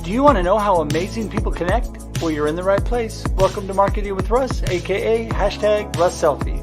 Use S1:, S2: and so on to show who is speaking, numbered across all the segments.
S1: Do you want to know how amazing people connect? Well, you're in the right place. Welcome to Marketing with Russ, aka #RussSelfie.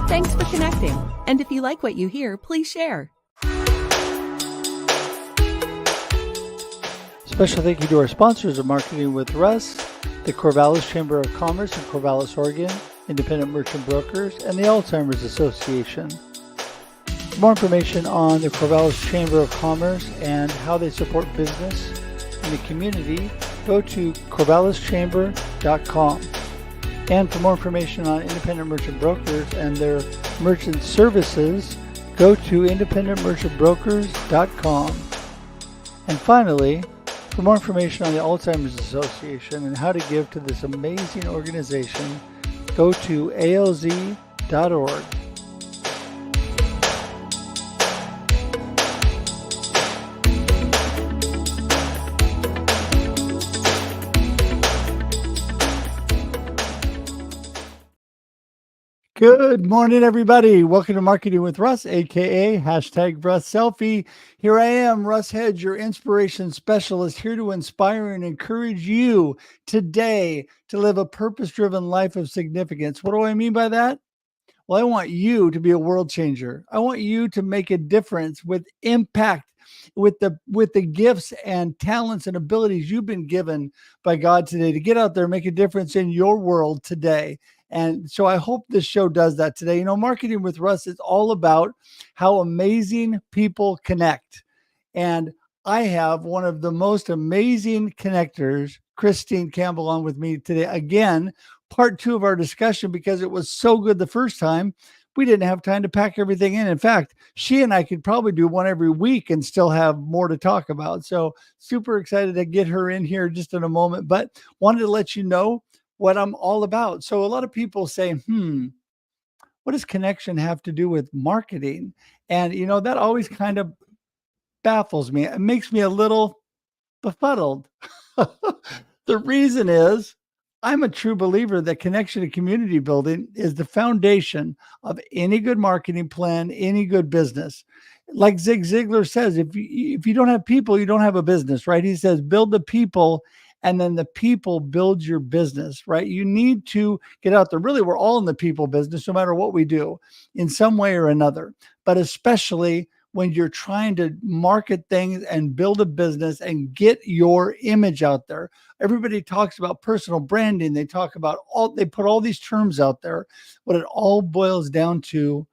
S2: Thanks for connecting. And if you like what you hear, please share.
S1: Special thank you to our sponsors of Marketing with Russ, the Corvallis Chamber of Commerce in Corvallis, Oregon, Independent Merchant Brokers, and the Alzheimer's Association. For more information on the Corvallis Chamber of Commerce and how they support business in the community, go to corvallischamber.com. And for more information on Independent Merchant Brokers and their merchant services, go to independentmerchantbrokers.com. And finally, for more information on the Alzheimer's Association and how to give to this amazing organization, go to alz.org. Good morning, everybody. Welcome to Marketing with Russ, aka #RussSelfie. Here I am, Russ Hedge, your inspiration specialist, here to inspire and encourage you today to live a purpose-driven life of significance. What do I mean by that? Well, I want you to be a world changer. I want you to make a difference with impact, with the gifts and talents and abilities you've been given by God today to get out there and make a difference in your world today. And so I hope this show does that today. You know, Marketing with Russ is all about how amazing people connect. And I have one of the most amazing connectors, Christine Campbell, on with me today. Again, part 2 of our discussion, because it was so good the first time, we didn't have time to pack everything in. In fact, she and I could probably do one every week and still have more to talk about. So super excited to get her in here just in a moment, but wanted to let you know what I'm all about. So a lot of people say, what does connection have to do with marketing? And, you know, that always kind of baffles me. It makes me a little befuddled. The reason is I'm a true believer that connection and community building is the foundation of any good marketing plan, any good business. Like Zig Ziglar says, if you don't have people, you don't have a business, right? He says, build the people, and then the people build your business, right? You need to get out there. Really, we're all in the people business, no matter what we do in some way or another, but especially when you're trying to market things and build a business and get your image out there. Everybody talks about personal branding. They talk about they put all these terms out there. What it all boils down to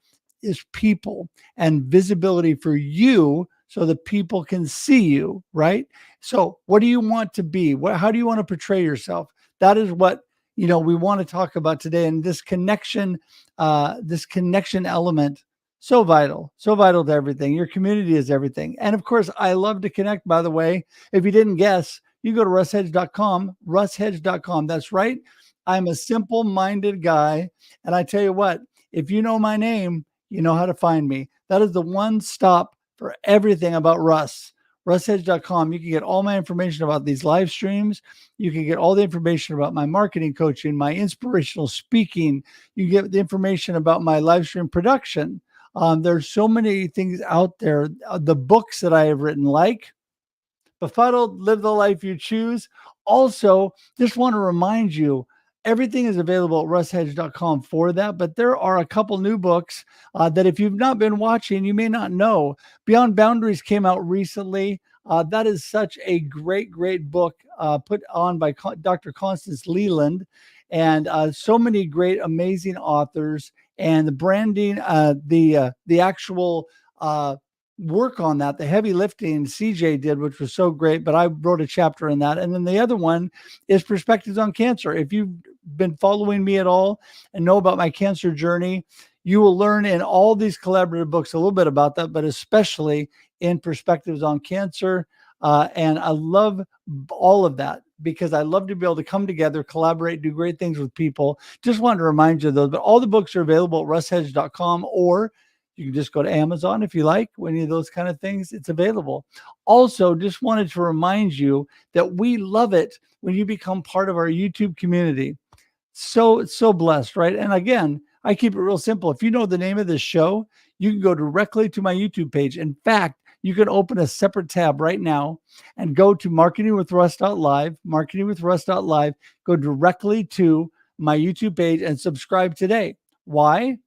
S1: is people and visibility for you, so that people can see you, right? So what do you want to be? How do you want to portray yourself? That is what, you know, we want to talk about today. And this connection element, so vital to everything. Your community is everything. And of course, I love to connect, by the way. If you didn't guess, you go to russhedge.com, russhedge.com. That's right. I'm a simple-minded guy. And I tell you what, if you know my name, you know how to find me. That is the one stop for everything about Russ. russhedge.com. You can get all my information about these live streams. You can get all the information about my marketing coaching, my inspirational speaking. You get the information about my live stream production. There's so many things out there. The books that I have written, like befuddled, live the life you choose. Also, just want to remind you, everything is available at russhedge.com for that. But there are a couple new books that if you've not been watching, you may not know. Beyond Boundaries came out recently. That is such a great, great book put on by Dr. Constance Leland, and so many great, amazing authors. And the branding, the actual work on that, the heavy lifting CJ did, which was so great. But I wrote a chapter in that. And then the other one is Perspectives on Cancer. If you've been following me at all and know about my cancer journey, you will learn in all these collaborative books a little bit about that, but especially in Perspectives on Cancer. And I love all of that because I love to be able to come together, collaborate, do great things with people. Just wanted to remind you of those. But all the books are available at russhedge.com, or you can just go to Amazon if you like, any of those kind of things. It's available. Also, just wanted to remind you that we love it when you become part of our YouTube community. So blessed, right? And again, I keep it real simple. If you know the name of this show, you can go directly to my YouTube page. In fact, you can open a separate tab right now and go to marketingwithruss.live, go directly to my YouTube page and subscribe today. Why?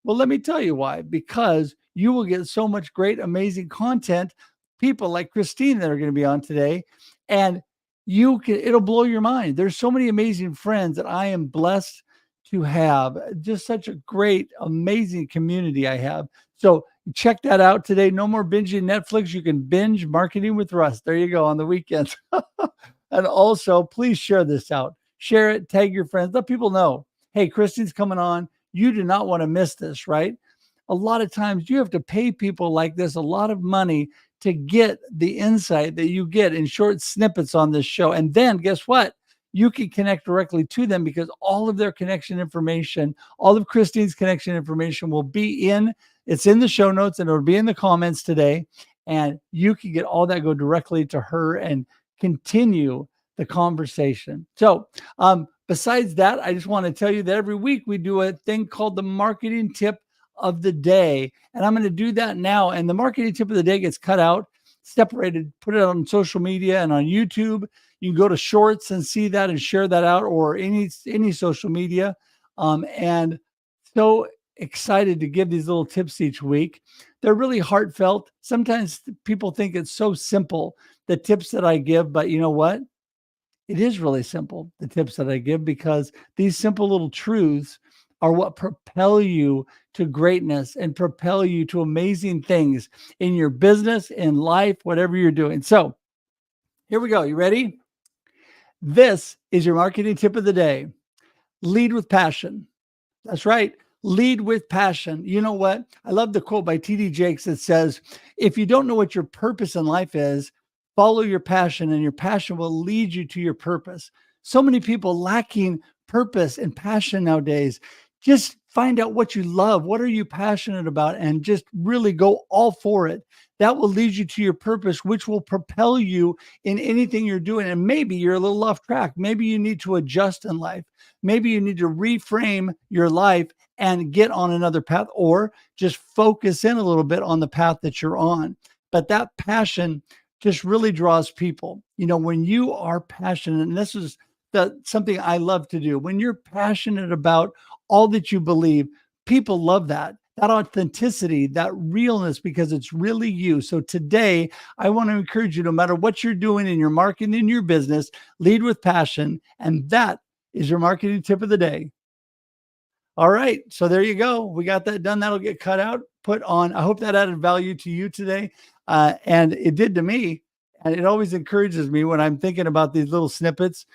S1: Well, let me tell you why. Because you will get so much great, amazing content, people like Christine that are going to be on today, and it'll blow your mind. There's so many amazing friends that I am blessed to have. Just such a great, amazing community I have. So check that out today. No more binging Netflix. You can binge Marketing with Russ. There you go, on the weekends. And also, please share this out. Share it, tag your friends, let people know, hey, Christine's coming on. You do not want to miss this, right? A lot of times you have to pay people like this a lot of money to get the insight that you get in short snippets on this show. And then guess what? You can connect directly to them because all of their connection information, all of Christine's connection information it's in the show notes, and it'll be in the comments today. And you can get all that, go directly to her and continue the conversation. So besides that, I just want to tell you that every week we do a thing called the marketing tip of the day. And I'm going to do that now. And the marketing tip of the day gets cut out, separated, put it on social media and on YouTube. You can go to Shorts and see that and share that out, or any social media. And so excited to give these little tips each week. They're really heartfelt. Sometimes people think it's so simple, the tips that I give, but you know what? It is really simple, the tips that I give, because these simple little truths are what propel you to greatness and propel you to amazing things in your business, in life, whatever you're doing. So here we go. You ready? This is your marketing tip of the day. Lead with passion. That's right. Lead with passion. You know what? I love the quote by T.D. Jakes that says, if you don't know what your purpose in life is, follow your passion, and your passion will lead you to your purpose. So many people lacking purpose and passion nowadays. Just find out what you love. What are you passionate about? And just really go all for it. That will lead you to your purpose, which will propel you in anything you're doing. And maybe you're a little off track. Maybe you need to adjust in life. Maybe you need to reframe your life and get on another path, or just focus in a little bit on the path that you're on. But that passion just really draws people. You know, when you are passionate, and this is something I love to do, when you're passionate about all that you believe, people love that authenticity, that realness, because it's really you. So today, I want to encourage you, no matter what you're doing in your marketing, in your business, lead with passion. And that is your marketing tip of the day. All right. So there you go. We got that done. That'll get cut out, put on. I hope that added value to you today. And it did to me. And it always encourages me when I'm thinking about these little snippets.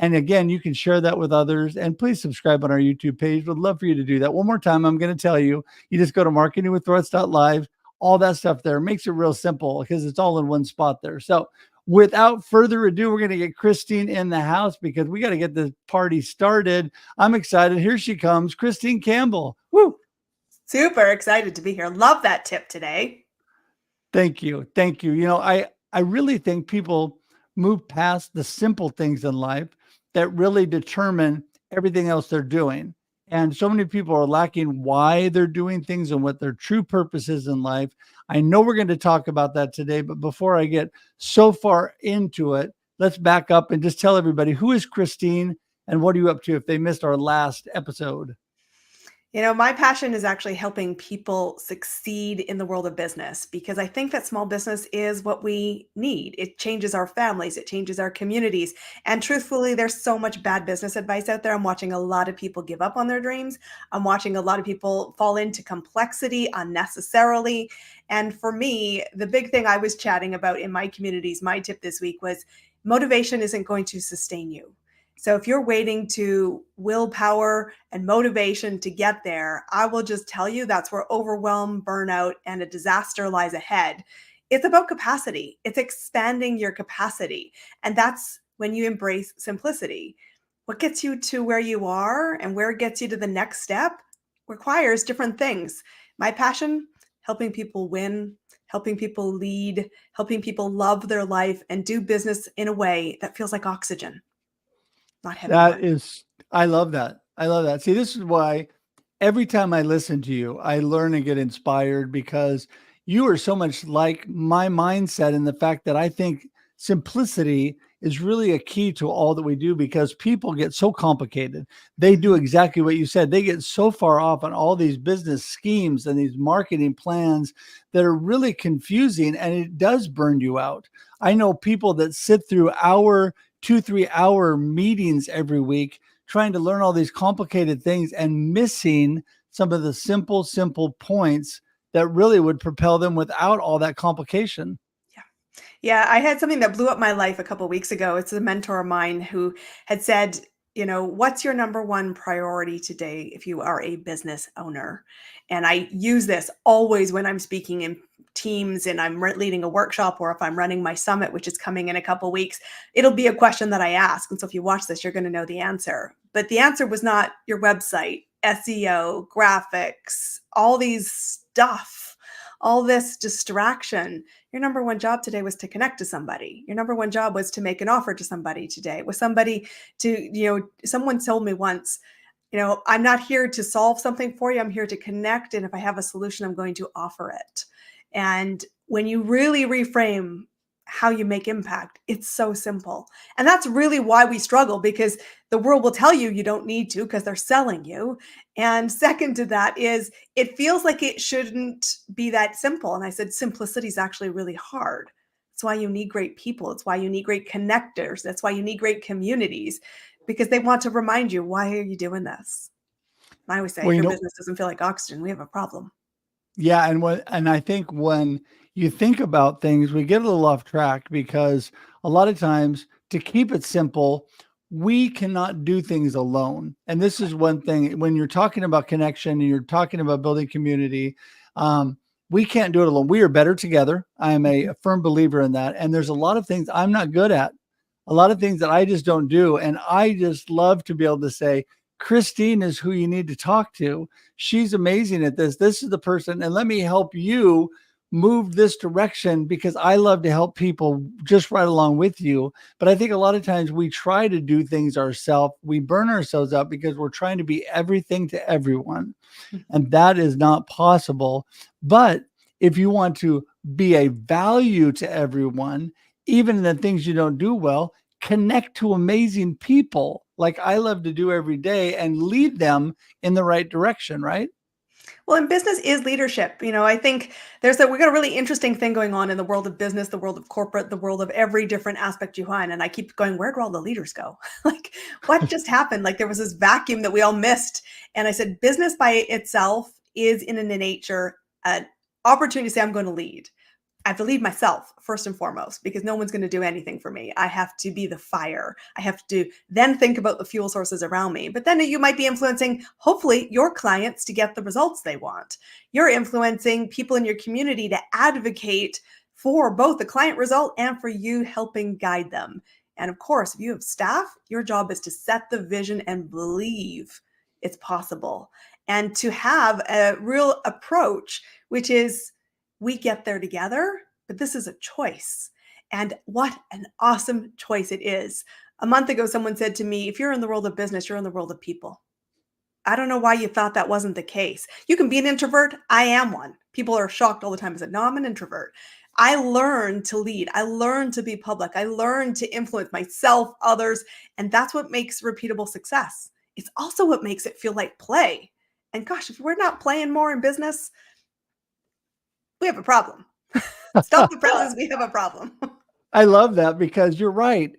S1: And again, you can share that with others, and please subscribe on our YouTube page. Would love for you to do that. One more time, I'm going to tell you, you just go to marketingwithruss.live, all that stuff there makes it real simple because it's all in one spot there. So without further ado, we're going to get Christine in the house because we got to get the party started. I'm excited. Here she comes, Christine Campbell. Woo!
S3: Super excited to be here. Love that tip today.
S1: Thank you. Thank you. You know, I really think people move past the simple things in life that really determine everything else they're doing. And so many people are lacking why they're doing things and what their true purpose is in life. I know we're going to talk about that today, but before I get so far into it, let's back up and just tell everybody, who is Christine and what are you up to if they missed our last episode?
S3: My passion is actually helping people succeed in the world of business because I think that small business is what we need. It changes our families, it changes our communities. And truthfully, there's so much bad business advice out there. I'm watching a lot of people give up on their dreams. I'm watching a lot of people fall into complexity unnecessarily. And for me, the big thing I was chatting about in my communities, my tip this week was motivation isn't going to sustain you. So if you're waiting to willpower and motivation to get there, I will just tell you that's where overwhelm, burnout, and a disaster lies ahead. It's about capacity. It's expanding your capacity. And that's when you embrace simplicity. What gets you to where you are and where it gets you to the next step requires different things. My passion, helping people win, helping people lead, helping people love their life and do business in a way that feels like oxygen, not heavy
S1: That
S3: work.
S1: is, I love that. I love that. See, this is why every time I listen to you, I learn and get inspired because you are so much like my mindset and the fact that I think simplicity is really a key to all that we do because people get so complicated. They do
S3: Mhm.
S1: exactly what you said. They get so far off on all these business schemes and these marketing plans that are really confusing and it does burn you out. I know people that sit through 2, 3 hour meetings every week trying to learn all these complicated things and missing some of the simple points that really would propel them without all that complication.
S3: Yeah. Yeah, I had something that blew up my life a couple weeks ago. It's a mentor of mine who had said, what's your number one priority today if you are a business owner? And I use this always when I'm speaking in teams and I'm leading a workshop or if I'm running my summit, which is coming in a couple weeks. It'll be a question that I ask. And so if you watch this, you're going to know the answer. But the answer was not your website, SEO, graphics, all these stuff, all this distraction. Your number one job today was to connect to somebody. Your number one job was to make an offer to somebody today. Was somebody to, someone told me once, I'm not here to solve something for you. I'm here to connect. And if I have a solution, I'm going to offer it. And when you really reframe how you make impact, it's so simple. And that's really why we struggle because the world will tell you you don't need to because they're selling you. And second to that is it feels like it shouldn't be that simple. And I said, simplicity is actually really hard. That's why you need great people. It's why you need great connectors. That's why you need great communities because they want to remind you, why are you doing this? And I always say,
S1: Well,
S3: if
S1: you
S3: your
S1: know,
S3: business doesn't feel like oxygen, we have a problem.
S1: yeah, and I think when you think about things, we get a little off track because a lot of times to keep it simple, we cannot do things alone. And this is one thing when you're talking about connection and you're talking about building community, um, we can't do it alone. We are better together. I am a firm believer in that. And there's a lot of things I'm not good at, a lot of things that I just don't do. And I just love to be able to say, Christine is who you need to talk to. She's amazing at this. This is the person, and let me help you move this direction because I love to help people just right along with you. But I think a lot of times we try to do things ourselves. We burn ourselves out because we're trying to be everything to everyone. And that is not possible. But if you want to be a value to everyone, even in the things you don't do well, connect to amazing people like I love to do every day and lead them in the right direction, right?
S3: Well, and business is leadership. I think we got a really interesting thing going on in the world of business, the world of corporate, the world of every different aspect you find. And I keep going, where do all the leaders go? Like, what just happened? Like, there was this vacuum that we all missed. And I said, business by itself is in an nature an opportunity to say, I'm going to lead. I have to lead myself first and foremost because no one's going to do anything for me. I have to be the fire. I have to then think about the fuel sources around me. But then you might be influencing, hopefully, your clients to get the results they want. You're influencing people in your community to advocate for both the client result and for you helping guide them. And of course, if you have staff, your job is to set the vision and believe it's possible and to have a real approach, which is we get there together, but this is a choice. And what an awesome choice it is. A month ago, someone said to me, if you're in the world of business, you're in the world of people. I don't know why you thought that wasn't the case. You can be an introvert. I am one. People are shocked all the time. I said, no, I'm an introvert. I learned to lead. I learned to be public. I learned to influence myself, others. And that's what makes repeatable success. It's also what makes it feel like play. And gosh, if we're not playing more in business, we have a problem. Stop the presses. We have a problem.
S1: I love that because you're right.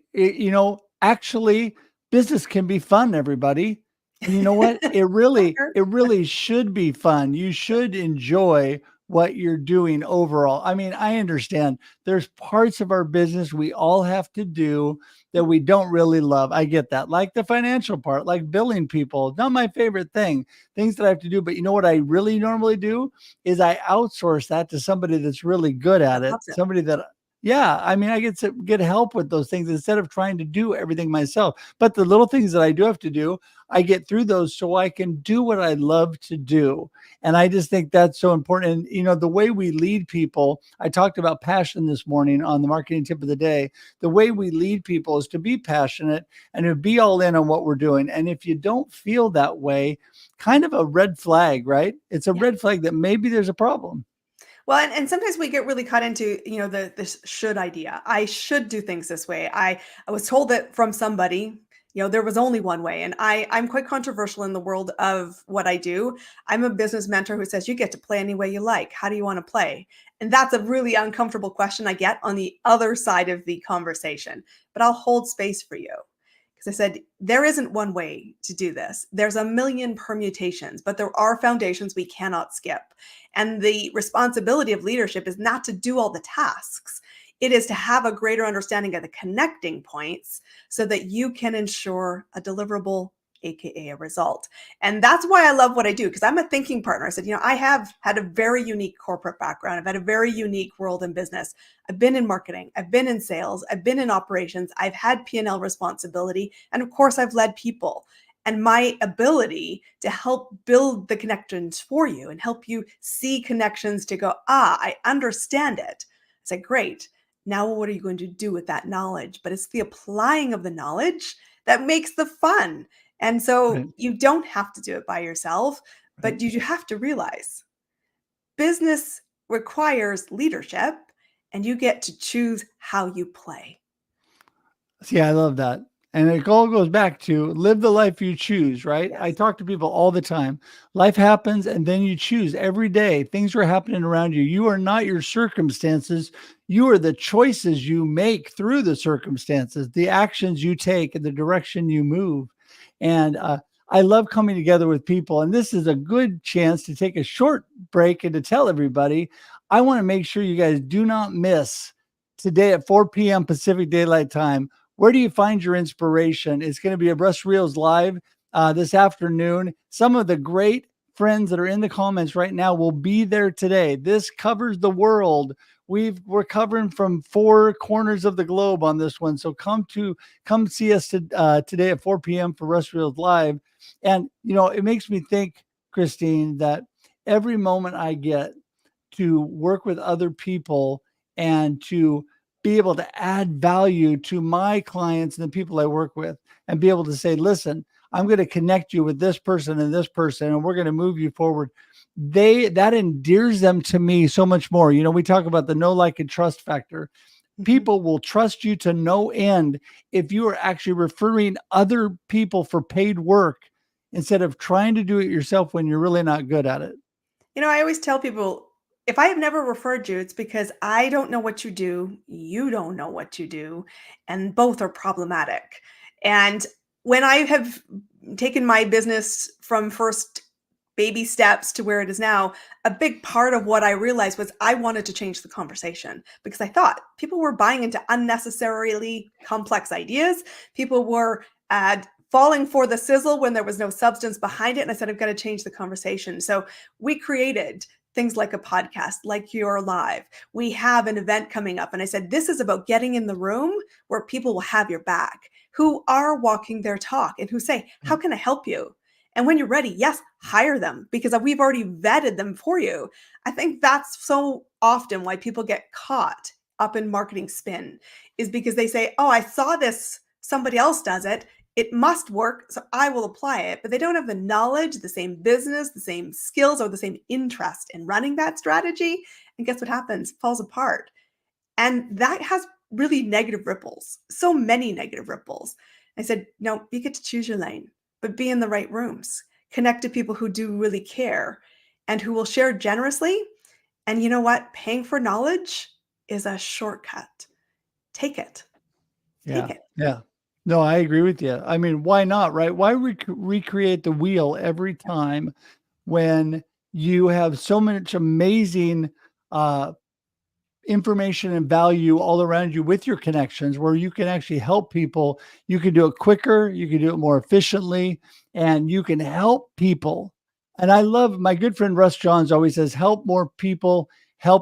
S1: Actually, business can be fun, everybody. And you know what?
S3: Sure.
S1: It really should be fun. You should enjoy what you're doing overall. I mean, I understand there's parts of our business we all have to do that we don't really love. I get that. Like the financial part, like billing people, not my favorite thing, things that I have to do. But you know what I really normally do is I outsource that to somebody that's really good
S3: I
S1: at it,
S3: love it.
S1: somebody that yeah, I mean, I get to get help with those things instead of trying to do everything myself. But the little things that I do have to do, I get through those so I can do what I love to do. And I just think that's so important. And, the way we lead people, I talked about passion this morning on the marketing tip of the day. The way we lead people is to be passionate and to be all in on what we're doing. And if you don't feel that way, kind of a red flag, right? It's a
S3: Yeah.
S1: red flag that maybe there's a problem.
S3: Well, and sometimes we get really caught into, this should idea. I should do things this way. I was told that from somebody, there was only one way. And I'm quite controversial in the world of what I do. I'm a business mentor who says you get to play any way you like. How do you want to play? And that's a really uncomfortable question I get on the other side of the conversation. But I'll hold space for you. Because I said, there isn't one way to do this. There's a million permutations, but there are foundations we cannot skip. And the responsibility of leadership is not to do all the tasks. It is to have a greater understanding of the connecting points so that you can ensure a deliverable, AKA a result. And that's why I love what I do, because I'm a thinking partner. I said, I have had a very unique corporate background. I've had a very unique world in business. I've been in marketing. I've been in sales. I've been in operations. I've had P&L responsibility. And of course, I've led people. And my ability to help build the connections for you and help you see connections to go, I understand it. I said, great. Now, what are you going to do with that knowledge? But it's the applying of the knowledge that makes the fun. And so
S1: Right.
S3: you don't have to do it by yourself,
S1: Right.
S3: but you have to realize business requires leadership and you get to choose how you play.
S1: See, I love that. And it all goes back to live the life you choose, right? I
S3: Yes.
S1: talk to people all the time. Life happens and then you choose every day. Things are happening around you. You are not your circumstances. You are the choices you make through the circumstances, the actions you take, and the direction you move. And I love coming together with people. And this is a good chance to take a short break and to tell everybody, I want to make sure you guys do not miss today at 4 p.m. Pacific Daylight Time. Where do you find your inspiration? It's going to be a Russ Reels Live this afternoon. Some of the great friends that are in the comments right now will be there today. This covers the world. We're covering from 4 corners of the globe on this one. So come see us today at 4 p.m. for Russ Reels Live. And it makes me think, Christine, that every moment I get to work with other people and to be able to add value to my clients and the people I work with and be able to say, listen, I'm going to connect you with this person and we're going to move you forward. That endears them to me so much more. We talk about the know, like, and trust factor. People will trust you to no end if you are actually referring other people for paid work instead of trying to do it yourself when you're really not good at it.
S3: I always tell people, if I have never referred you, it's because I don't know what you do. You don't know what you do. And both are problematic. And when I have taken my business from first baby steps to where it is now, a big part of what I realized was I wanted to change the conversation because I thought people were buying into unnecessarily complex ideas. People were falling for the sizzle when there was no substance behind it. And I said, I've got to change the conversation. So we created things like a podcast, like You're Live. We have an event coming up. And I said, this is about getting in the room where people will have your back, who are walking their talk and who say, how can I help you? And when you're ready, yes, hire them because we've already vetted them for you. I think that's so often why people get caught up in marketing spin is because they say, oh, I saw this, somebody else does it. It must work, so I will apply it, but they don't have the knowledge, the same business, the same skills, or the same interest in running that strategy. And guess what happens? It falls apart. And that has really negative ripples, so many negative ripples. I said, no, you get to choose your lane, but be in the right rooms. Connect to people who do really care and who will share generously. And you know what? Paying for knowledge is a shortcut. Take it. Take
S1: Yeah.
S3: it.
S1: Yeah. No, I agree with you. I mean, why not, right? Why recreate the wheel every time when you have so much amazing uh, information and value all around you with your connections where you can actually help people. You can do it quicker, you can do it more efficiently, and you can help people. And I love my good friend Russ Johns always says, help more people.
S3: Yeah.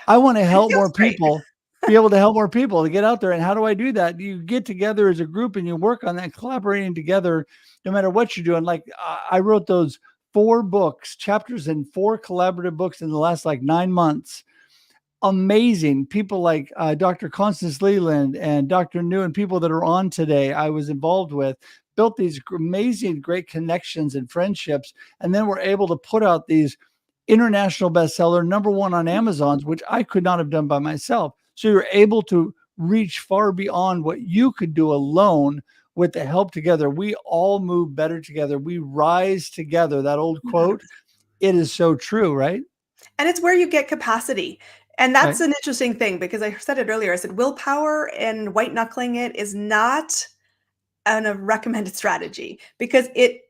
S1: I want to
S3: And it
S1: help
S3: feels
S1: more
S3: great.
S1: people, be able to help more people to get out there. And how do I do that? You get together as a group and you work on that, collaborating together, no matter what you're doing. Like I wrote those 4 books, chapters in 4 collaborative books in the last like 9 months. Amazing people like Dr. Constance Leland and Dr. New and people that are on today I was involved with, built these amazing, great connections and friendships. And then we're able to put out these international bestseller, #1 on Amazon's, which I could not have done by myself. So you're able to reach far beyond what you could do alone. With the help together, we all move better together. We rise together. That old quote,
S3: 100%.
S1: it is so true, right?
S3: And it's where you get capacity. And that's
S1: Right.
S3: an interesting thing because I said it earlier. I said willpower and white knuckling it is not a recommended strategy because it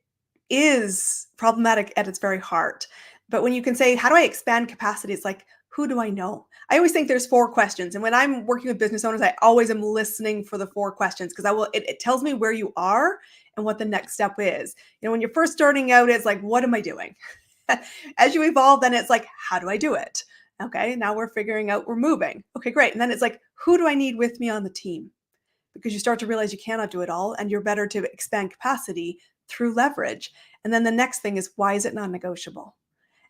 S3: is problematic at its very heart. But when you can say, how do I expand capacity? It's like, who do I know? I always think there's 4 questions. And when I'm working with business owners, I always am listening for the 4 questions because it tells me where you are and what the next step is. You know, when you're first starting out, it's like, what am I doing? As you evolve, then it's like, how do I do it? Okay, now we're figuring out we're moving. Okay, great. And then it's like, who do I need with me on the team? Because you start to realize you cannot do it all and you're better to expand capacity through leverage. And then the next thing is, why is it non-negotiable?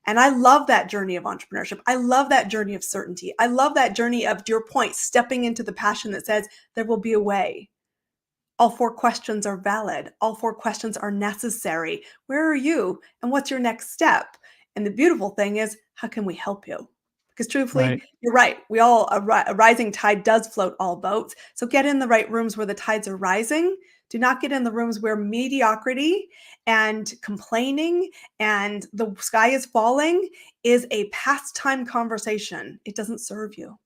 S3: And I love that journey of entrepreneurship. I love that journey of certainty. I love that journey of, to your point, stepping into the passion that says there will be a way. All 4 questions are valid. All 4 questions are necessary. Where are you? And what's your next step? And the beautiful thing is, how can we help you? Because truthfully,
S1: Right.
S3: you're right. We all, a rising tide does float all boats. So get in the right rooms where the tides are rising. Do not get in the rooms where mediocrity and complaining and the sky is falling is a pastime conversation. It doesn't serve you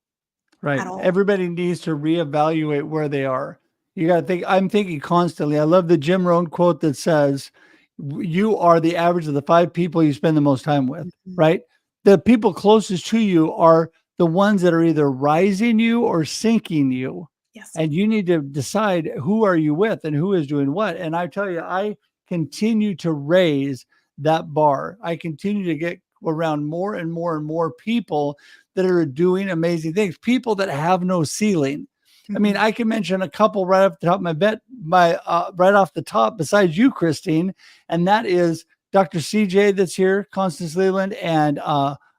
S1: Right.
S3: at all.
S1: Everybody needs to reevaluate where they are. You got to think, I'm thinking constantly. I love the Jim Rohn quote that says, you are the average of the 5 people you spend the most time with,
S3: Mhm.
S1: right? The people closest to you are the ones that are either rising you or sinking you.
S3: Yes.
S1: And you need to decide who are you with and who is doing what. And I tell you, I continue to raise that bar. I continue to get around more and more and more people that are doing amazing things, people that have no ceiling. I mean,
S3: Mhm.
S1: I can mention a couple right off the top of right off the top, besides you, Christine, and that is Dr. CJ that's here, Constance Leland, and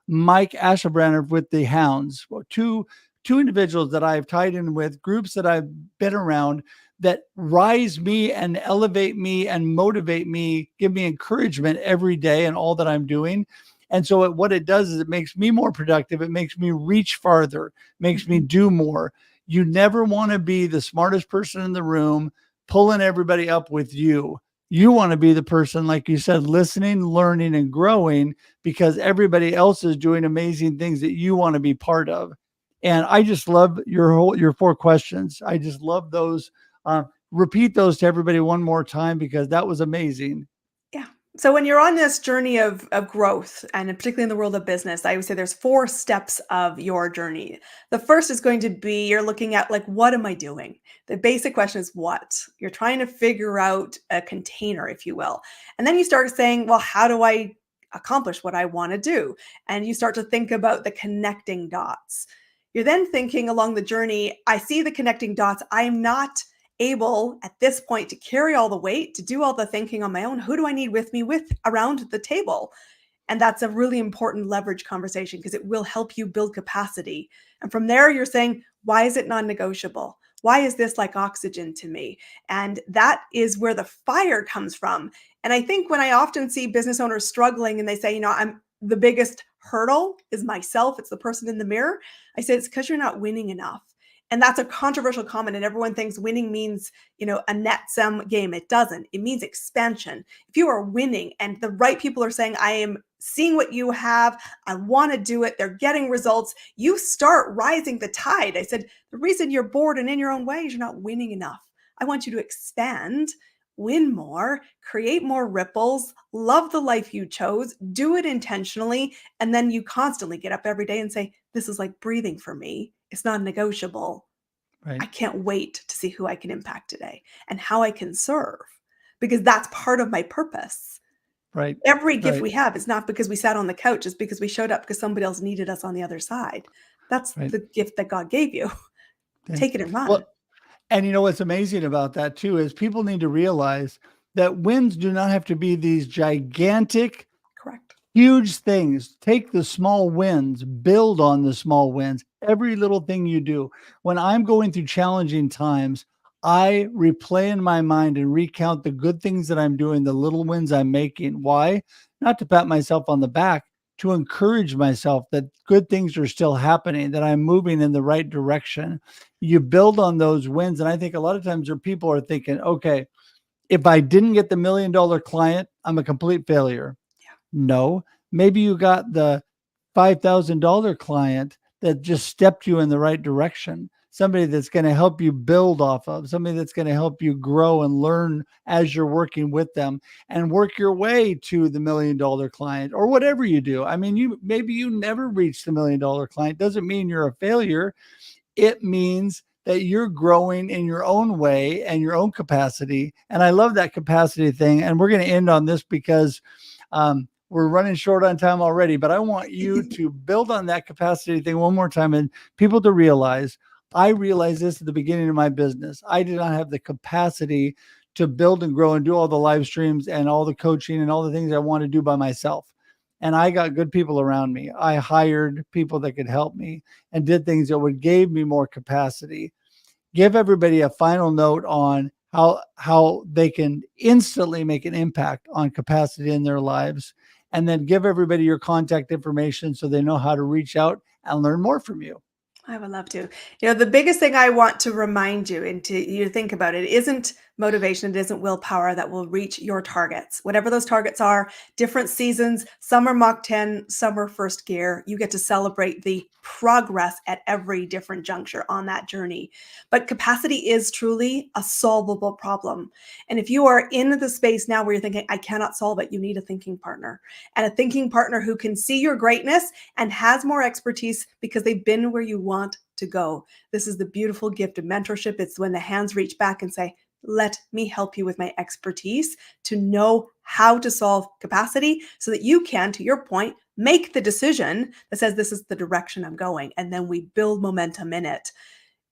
S1: Mike Ashelbranner with the Hounds. Well, two individuals that I've tied in with, groups that I've been around that rise me and elevate me and motivate me, give me encouragement every day in all that I'm doing. And so what it does is it makes me more productive. It makes me reach farther, makes me
S3: Mhm.
S1: do more. You never want to be the smartest person in the room, pulling everybody up with you. You want to be the person, like you said, listening, learning, and growing because everybody else is doing amazing things that you want to be part of. And I just love your 4 questions. I just love those. Repeat those to everybody one more time because that was amazing.
S3: Yeah. So when you're on this journey of growth, and particularly in the world of business, I would say there's 4 steps of your journey. The first is going to be you're looking at like, what am I doing? The basic question is what? You're trying to figure out a container, if you will. And then you start saying, well, how do I accomplish what I want to do? And you start to think about the connecting dots. You're then thinking along the journey, I see the connecting dots. I am not able at this point to carry all the weight, to do all the thinking on my own. Who do I need with me with around the table? And that's a really important leverage conversation because it will help you build capacity. And from there, you're saying, why is it non negotiable? Why is this like oxygen to me? And that is where the fire comes from. And I think when I often see business owners struggling and they say, I'm the biggest hurdle is myself, it's the person in the mirror. I say, it's because you're not winning enough. And that's a controversial comment. And everyone thinks winning means, a net sum game. It doesn't. It means expansion. If you are winning and the right people are saying, I am seeing what you have, I want to do it, they're getting results, you start rising the tide. I said, the reason you're bored and in your own way is you're not winning enough. I want you to expand, win more, create more ripples, love the life you chose, do it intentionally. And then you constantly get up every day and say, this is like breathing for me. It's non negotiable.
S1: Right.
S3: I can't wait to see who I can impact today and how I can serve, because that's part of my purpose.
S1: Right.
S3: Every gift
S1: Right.
S3: we have is not because we sat on the couch, it's because we showed up because somebody else needed us on the other side. That's
S1: Right.
S3: the gift that God gave you.
S1: Okay.
S3: Take it and run.
S1: Well, and what's amazing about that too is people need to realize that wins do not have to be these gigantic,
S3: Correct.
S1: huge things. Take the small wins, build on the small wins, every little thing you do. When I'm going through challenging times, I replay in my mind and recount the good things that I'm doing, the little wins I'm making. Why? Not to pat myself on the back, to encourage myself that good things are still happening, that I'm moving in the right direction. You build on those wins. And I think a lot of times people are thinking, okay, if I didn't get the $1 million client, I'm a complete failure.
S3: Yeah.
S1: No, maybe you got the $5,000 client that just stepped you in the right direction. Somebody that's going to help you build off of, somebody that's going to help you grow and learn as you're working with them and work your way to the $1 million client or whatever you do. I mean, maybe you never reach the $1 million client. Doesn't mean you're a failure. It means that you're growing in your own way and your own capacity. And I love that capacity thing. And we're going to end on this because we're running short on time already, but I want you to build on that capacity thing one more time and people to realize, I realized this at the beginning of my business. I did not have the capacity to build and grow and do all the live streams and all the coaching and all the things I want to do by myself. And I got good people around me. I hired people that could help me and did things that would give me more capacity. Give everybody a final note on how they can instantly make an impact on capacity in their lives. And then give everybody your contact information so they know how to reach out and learn more from you.
S3: I would love to. The biggest thing I want to remind you and to you think about it isn't motivation, it isn't willpower that will reach your targets. Whatever those targets are, different seasons, some are Mach 10, some are first gear. You get to celebrate the progress at every different juncture on that journey. But capacity is truly a solvable problem. And if you are in the space now where you're thinking, I cannot solve it, you need a thinking partner. And a thinking partner who can see your greatness and has more expertise because they've been where you want to go. This is the beautiful gift of mentorship. It's when the hands reach back and say, let me help you with my expertise to know how to solve capacity so that you can, to your point, make the decision that says, this is the direction I'm going. And then we build momentum in it.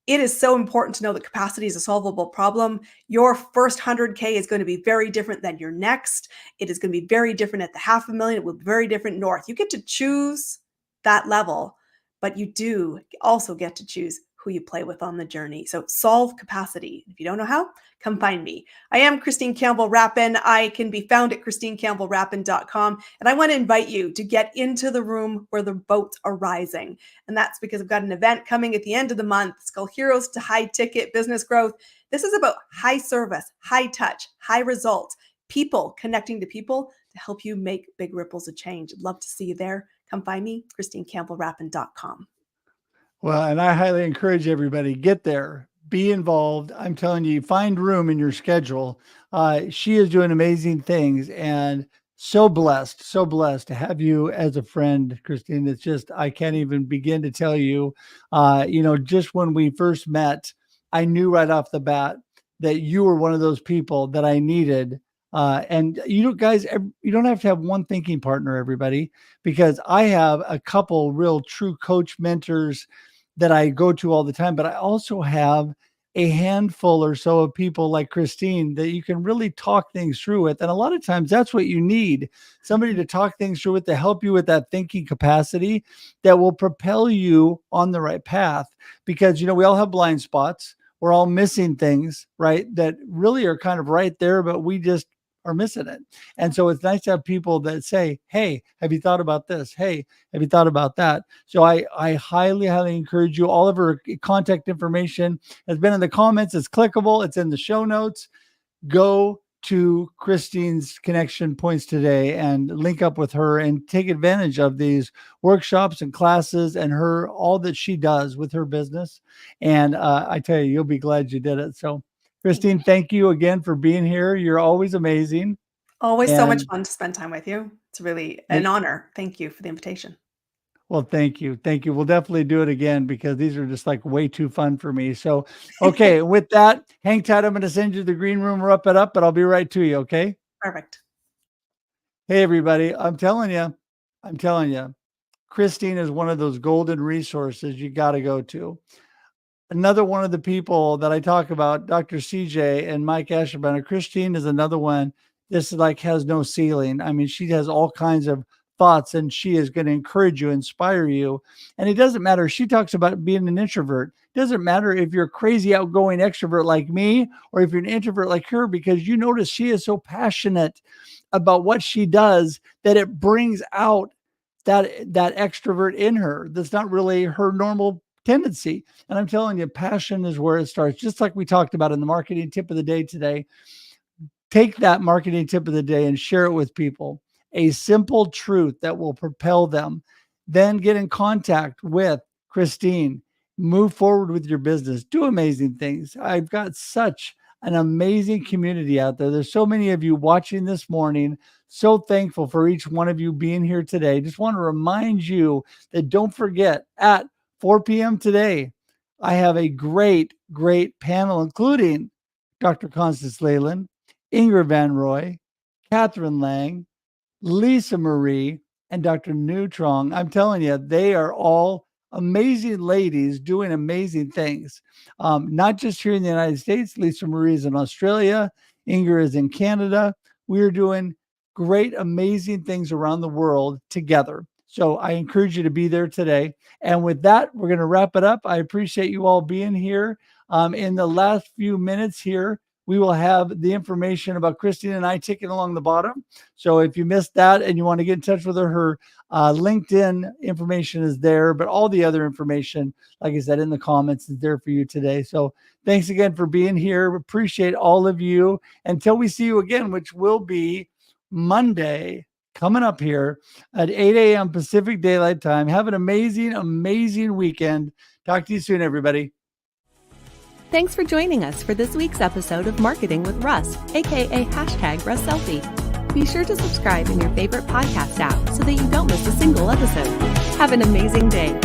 S3: It is so important to know that capacity is a solvable problem. Your first 100K is going to be very different than your next. It is going to be very different at the $500,000. It will be very different north. You get to choose that level, but you do also get to choose who you play with on the journey. So solve capacity. If you don't know how, come find me. I am Christine Campbell Rapin. I can be found at christinecampbellrapin.com. And I want to invite you to get into the room where the boats are rising. And that's because I've got an event coming at the end of the month. It's called Heroes to High Ticket Business Growth. This is about high service, high touch, high results, people connecting to people to help you make big ripples of change. I'd love to see you there. Come find me, christinecampbellrapin.com.
S1: Well, and I highly encourage everybody, get there, be involved. I'm telling you, find room in your schedule. She is doing amazing things and so blessed to have you as a friend, Christine. It's just, I can't even begin to tell you, just when we first met, I knew right off the bat that you were one of those people that I needed. And guys, you don't have to have one thinking partner, everybody, because I have a couple real true coach mentors that I go to all the time, but I also have a handful or so of people like Christine that you can really talk things through with. And a lot of times that's what you need, somebody to talk things through with, to help you with that thinking capacity that will propel you on the right path. Because, we all have blind spots. we're all missing things, right? That really are kind of right there, but we just are missing it. And so it's nice to have people that say, hey, have you thought about this? Hey, have you thought about that? So I highly, highly encourage you. All of her contact information has been in the comments. It's clickable. It's in the show notes. Go to Christine's connection points today and link up with her and take advantage of these workshops and classes and all that she does with her business. And I tell you, you'll be glad you did it. So Christine, thank you again for being here. You're always amazing.
S3: Always so much
S1: And
S3: fun to spend time with you. It's really an honor. Thank you for the invitation.
S1: well, thank you. Thank you. We'll definitely do it again because these are just like way too fun for me. So, okay, with that, hang tight. I'm going to send you the green room or up it up, but I'll be right to you. Okay.
S3: Perfect.
S1: Hey, everybody. I'm telling you, Christine is one of those golden resources you got to go to. Another one of the people that I talk about, Dr. CJ and Mike Asherbanner, Christine is another one. This like has no ceiling. I mean, she has all kinds of thoughts and she is going to encourage you, inspire you. And it doesn't matter. She talks about being an introvert. It doesn't matter if you're a crazy outgoing extrovert like me or if you're an introvert like her, because you notice she is so passionate about what she does that it brings out that extrovert in her. That's not really her normal tendency. And I'm telling you, passion is where it starts. Just like we talked about in the marketing tip of the day today. Take that marketing tip of the day and share it with people. A simple truth that will propel them. Then get in contact with Christine. Move forward with your business. Do amazing things. I've got such an amazing community out there. There's so many of you watching this morning. So thankful for each one of you being here today. Just want to remind you that don't forget at 4 p.m. today, I have a great, great panel, including Dr. Constance Leyland, Ingrid Van Roy, Catherine Lang, Lisa Marie, and Dr. Neutrong. I'm telling you, they are all amazing ladies doing amazing things. Not just here in the United States. Lisa Marie is in Australia. Ingrid is in Canada. We're doing great, amazing things around the world together. So I encourage you to be there today. And with that, we're going to wrap it up. I appreciate you all being here. In the last few minutes here, we will have the information about Christine and I ticking along the bottom. So if you missed that and you want to get in touch with her LinkedIn information is there, but all the other information, like I said, in the comments is there for you today. So thanks again for being here. Appreciate all of you. Until we see you again, which will be Monday, coming up here at 8 a.m. Pacific Daylight Time. Have an amazing, amazing weekend. Talk to you soon, everybody.
S2: Thanks for joining us for this week's episode of Marketing with Russ, aka #RussSelfie. Be sure to subscribe in your favorite podcast app so that you don't miss a single episode. Have an amazing day.